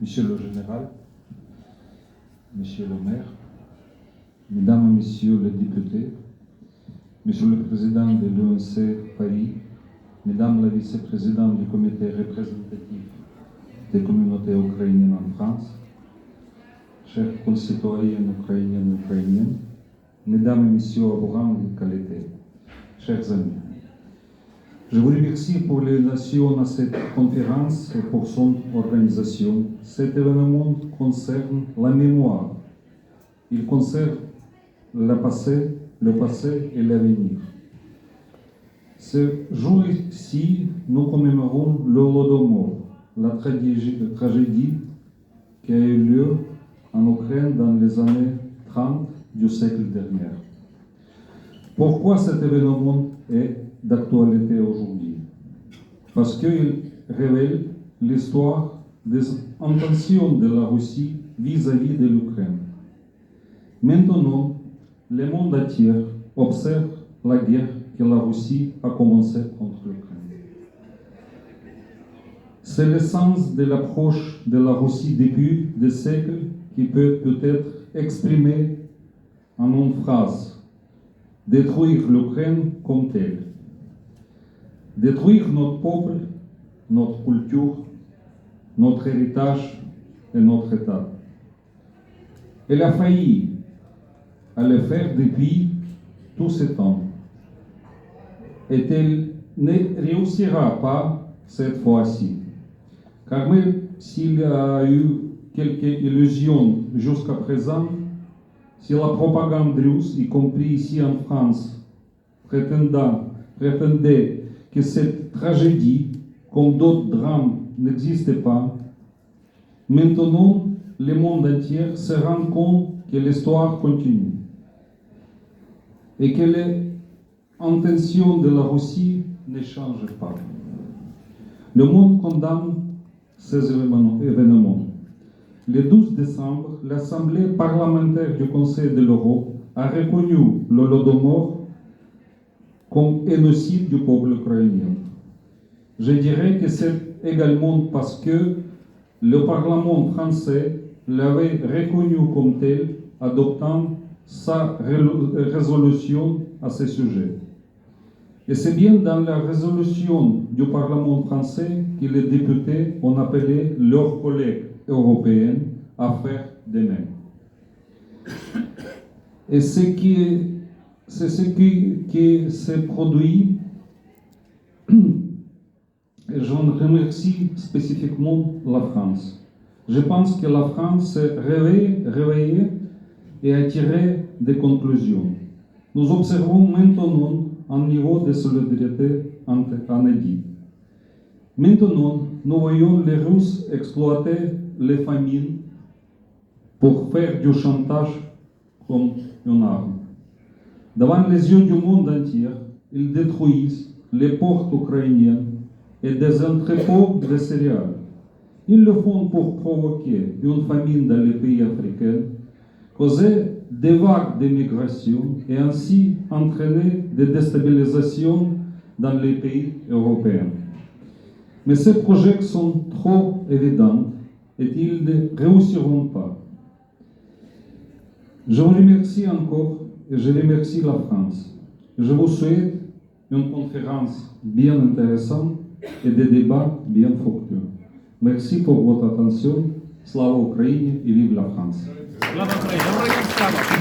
Monsieur le Général, Monsieur le Maire, Mesdames et Messieurs les députés, Monsieur le Président de l'UNC Paris, Mesdames la Vice-Présidente du Comité représentatif des communautés ukrainiennes en France, chers concitoyens ukrainiennes et ukrainiennes, Mesdames et Messieurs à vos rangs de qualité, chers amis. Je vous remercie pour l'invitation à cette conférence et pour son organisation. Cet événement concerne la mémoire. Il concerne le passé et l'avenir. Ce jour-ci, nous commémorons l'Holodomor, la tragédie qui a eu lieu en Ukraine dans les années 30 du siècle dernier. Pourquoi cet événement est d'actualité aujourd'hui? Parce qu'il révèle l'histoire des intentions de la Russie vis-à-vis de l'Ukraine. Maintenant, le monde entier observe la guerre que la Russie a commencée contre l'Ukraine. C'est le sens de l'approche de la Russie depuis des siècles qui peut être exprimé en une phrase: détruire l'Ukraine comme telle. Détruire notre peuple, notre culture, notre héritage et notre État. Elle a failli à le faire depuis tout ce temps. Et elle ne réussira pas cette fois-ci. Car même s'il y a eu quelques illusions jusqu'à présent, si la propagande russe, y compris ici en France, prétendait que cette tragédie, comme d'autres drames, n'existait pas, maintenant le monde entier se rend compte que l'histoire continue et que les intentions de la Russie ne changent pas. Le monde condamne ces événements. Le 12 décembre, l'Assemblée parlementaire du Conseil de l'Europe a reconnu l'Holodomor comme génocide du peuple ukrainien. Je dirais que c'est également parce que le Parlement français l'avait reconnu comme tel, adoptant sa résolution à ce sujet. Et c'est bien dans la résolution du Parlement français que les députés ont appelé leurs collègues européens à faire de même. Et c'est ce qui s'est produit. J'en remercie spécifiquement la France. Je pense que la France s'est réveillée et a tiré des conclusions. Nous observons maintenant un niveau de solidarité inédit. Maintenant, nous voyons les Russes exploiter les famines pour faire du chantage comme une arme. Devant les yeux du monde entier, ils détruisent les ports ukrainiens et des entrepôts de céréales. Ils le font pour provoquer une famine dans les pays africains, causer des vagues de migration et ainsi entraîner des déstabilisations dans les pays européens. Mais ces projets sont trop évidents et ils ne réussiront pas. Je vous remercie encore et je remercie la France. Je vous souhaite une conférence bien intéressante et des débats bien fructueux. Merci pour votre attention. Slava Ukraine et vive la France. Слава Україні!